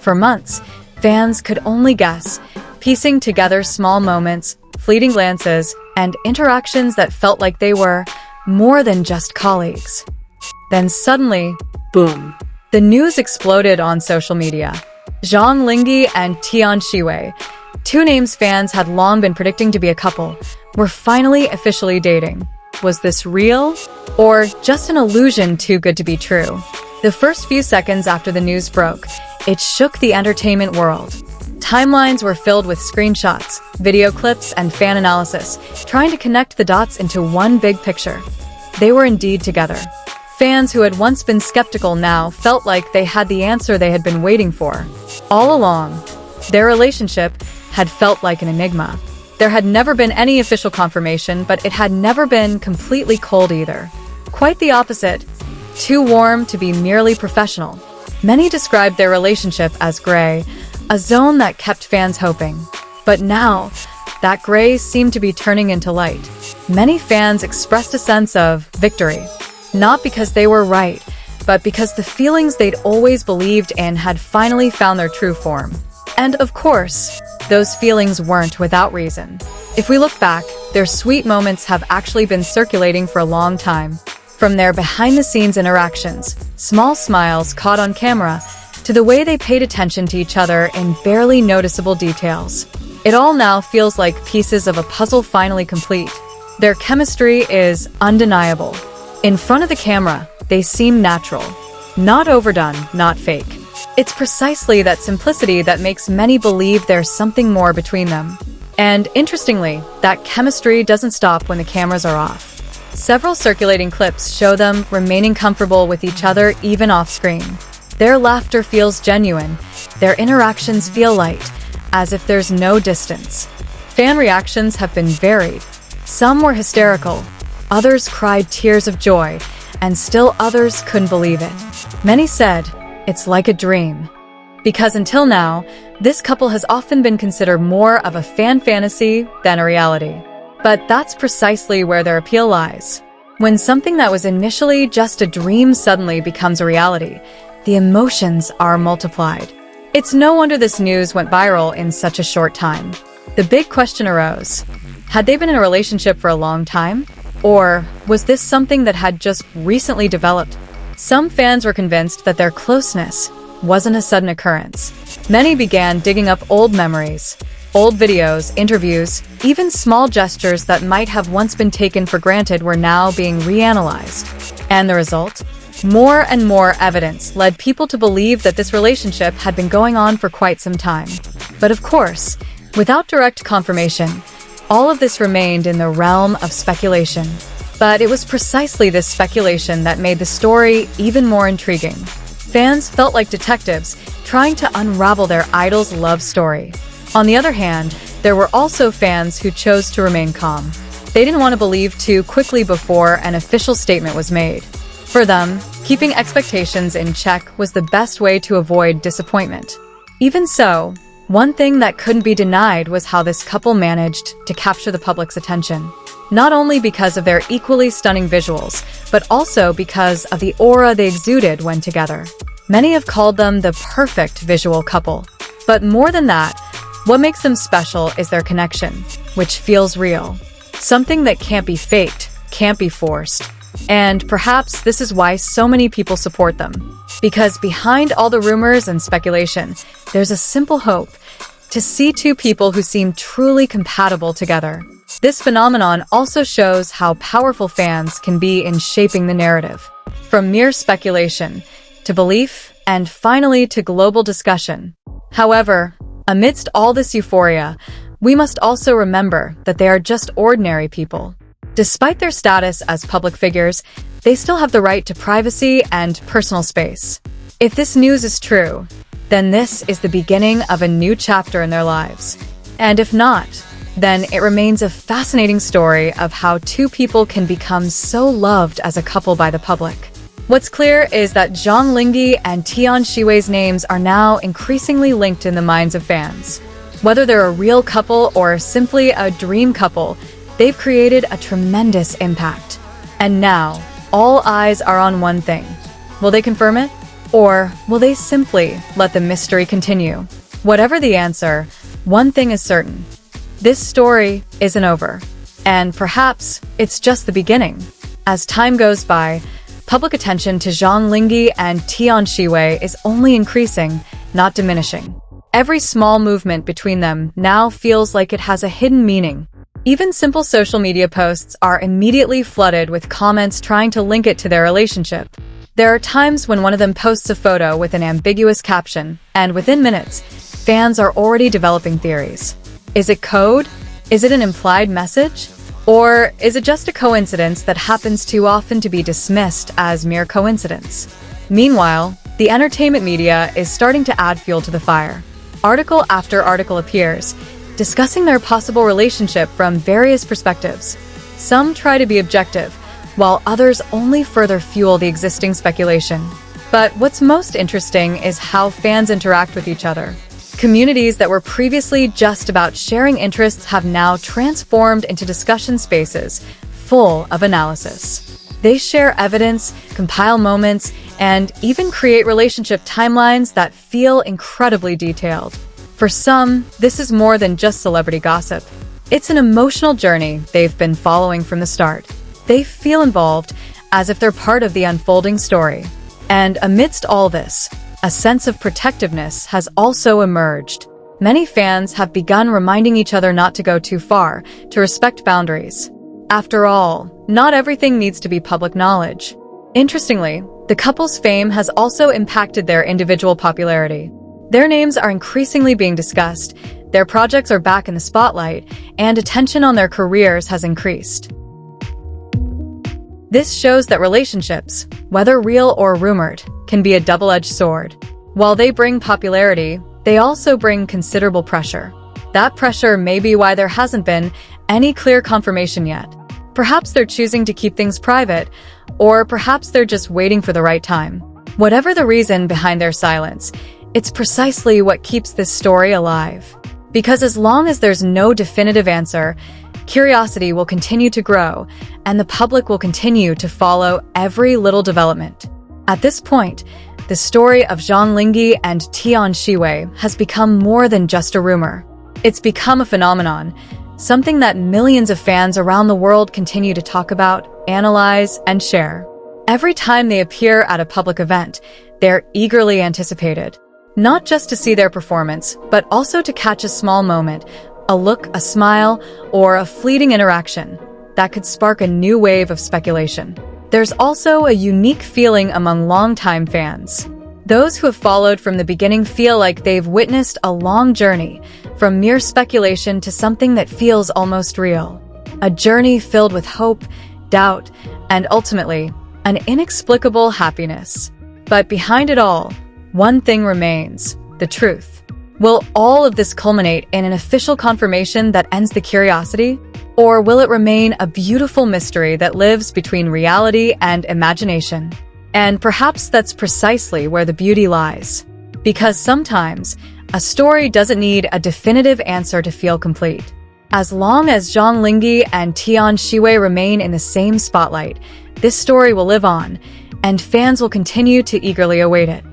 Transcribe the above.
For months, fans could only guess, piecing together small moments, fleeting glances, and interactions that felt like they were more than just colleagues. Then suddenly, boom! The news exploded on social media. ZHANG LINGHE and TIAN XIWEI, two names fans had long been predicting to be a couple, were finally officially dating. Was this real? Or just an illusion too good to be true? The first few seconds after the news broke, it shook the entertainment world. Timelines were filled with screenshots, video clips, and fan analysis, trying to connect the dots into one big picture. They were indeed together. Fans who had once been skeptical now felt like they had the answer they had been waiting for. All along, their relationship had felt like an enigma. There had never been any official confirmation, but it had never been completely cold either. Quite the opposite. Too warm to be merely professional. Many described their relationship as gray, a zone that kept fans hoping. But now, that gray seemed to be turning into light. Many fans expressed a sense of victory. Not because they were right, but because the feelings they'd always believed in had finally found their true form. And of course, those feelings weren't without reason. If we look back, their sweet moments have actually been circulating for a long time. From their behind-the-scenes interactions, small smiles caught on camera, to the way they paid attention to each other in barely noticeable details. It all now feels like pieces of a puzzle finally complete. Their chemistry is undeniable. In front of the camera, they seem natural. Not overdone, not fake. It's precisely that simplicity that makes many believe there's something more between them. And interestingly, that chemistry doesn't stop when the cameras are off. Several circulating clips show them remaining comfortable with each other even off-screen. Their laughter feels genuine. Their interactions feel light, as if there's no distance. Fan reactions have been varied. Some were hysterical. Others cried tears of joy, and still others couldn't believe it. Many said, "It's like a dream." Because until now, this couple has often been considered more of a fan fantasy than a reality. But that's precisely where their appeal lies. When something that was initially just a dream suddenly becomes a reality, the emotions are multiplied. It's no wonder this news went viral in such a short time. The big question arose: had they been in a relationship for a long time? Or was this something that had just recently developed? Some fans were convinced that their closeness wasn't a sudden occurrence. Many began digging up old memories, old videos, interviews, even small gestures that might have once been taken for granted were now being reanalyzed. And the result? More and more evidence led people to believe that this relationship had been going on for quite some time. But of course, without direct confirmation, all of this remained in the realm of speculation. But it was precisely this speculation that made the story even more intriguing. Fans felt like detectives trying to unravel their idol's love story. On the other hand, there were also fans who chose to remain calm. They didn't want to believe too quickly before an official statement was made. For them, keeping expectations in check was the best way to avoid disappointment. Even so, one thing that couldn't be denied was how this couple managed to capture the public's attention. Not only because of their equally stunning visuals, but also because of the aura they exuded when together. Many have called them the perfect visual couple. But more than that, what makes them special is their connection, which feels real. Something that can't be faked, can't be forced. And perhaps this is why so many people support them. Because behind all the rumors and speculation, there's a simple hope: to see two people who seem truly compatible together. This phenomenon also shows how powerful fans can be in shaping the narrative. From mere speculation, to belief, and finally to global discussion. However, amidst all this euphoria, we must also remember that they are just ordinary people. Despite their status as public figures, they still have the right to privacy and personal space. If this news is true, then this is the beginning of a new chapter in their lives. And if not, then it remains a fascinating story of how two people can become so loved as a couple by the public. What's clear is that ZHANG LINGHE and TIAN XIWEI's names are now increasingly linked in the minds of fans. Whether they're a real couple or simply a dream couple, they've created a tremendous impact. And now, all eyes are on one thing. Will they confirm it? Or will they simply let the mystery continue? Whatever the answer, one thing is certain. This story isn't over. And perhaps it's just the beginning. As time goes by, public attention to ZHANG LINGHE and TIAN XIWEI is only increasing, not diminishing. Every small movement between them now feels like it has a hidden meaning. Even simple social media posts are immediately flooded with comments trying to link it to their relationship. There are times when one of them posts a photo with an ambiguous caption, and within minutes, fans are already developing theories. Is it code? Is it an implied message? Or is it just a coincidence that happens too often to be dismissed as mere coincidence? Meanwhile, the entertainment media is starting to add fuel to the fire. Article after article appears, discussing their possible relationship from various perspectives. Some try to be objective, while others only further fuel the existing speculation. But what's most interesting is how fans interact with each other. Communities that were previously just about sharing interests have now transformed into discussion spaces full of analysis. They share evidence, compile moments, and even create relationship timelines that feel incredibly detailed. For some, this is more than just celebrity gossip. It's an emotional journey they've been following from the start. They feel involved, as if they're part of the unfolding story. And amidst all this, a sense of protectiveness has also emerged. Many fans have begun reminding each other not to go too far, to respect boundaries. After all, not everything needs to be public knowledge. Interestingly, the couple's fame has also impacted their individual popularity. Their names are increasingly being discussed, their projects are back in the spotlight, and attention on their careers has increased. This shows that relationships, whether real or rumored, can be a double-edged sword. While they bring popularity, they also bring considerable pressure. That pressure may be why there hasn't been any clear confirmation yet. Perhaps they're choosing to keep things private, or perhaps they're just waiting for the right time. Whatever the reason behind their silence, it's precisely what keeps this story alive. Because as long as there's no definitive answer, curiosity will continue to grow, and the public will continue to follow every little development. At this point, the story of ZHANG LINGHE and TIAN XIWEI has become more than just a rumor. It's become a phenomenon, something that millions of fans around the world continue to talk about, analyze, and share. Every time they appear at a public event, they're eagerly anticipated. Not just to see their performance, but also to catch a small moment, a look, a smile, or a fleeting interaction that could spark a new wave of speculation. There's also a unique feeling among longtime fans. Those who have followed from the beginning feel like they've witnessed a long journey, from mere speculation to something that feels almost real. A journey filled with hope, doubt, and ultimately, an inexplicable happiness. But behind it all, one thing remains: the truth. Will all of this culminate in an official confirmation that ends the curiosity? Or will it remain a beautiful mystery that lives between reality and imagination? And perhaps that's precisely where the beauty lies. Because sometimes, a story doesn't need a definitive answer to feel complete. As long as ZHANG LINGHE and TIAN XIWEI remain in the same spotlight, this story will live on, and fans will continue to eagerly await it.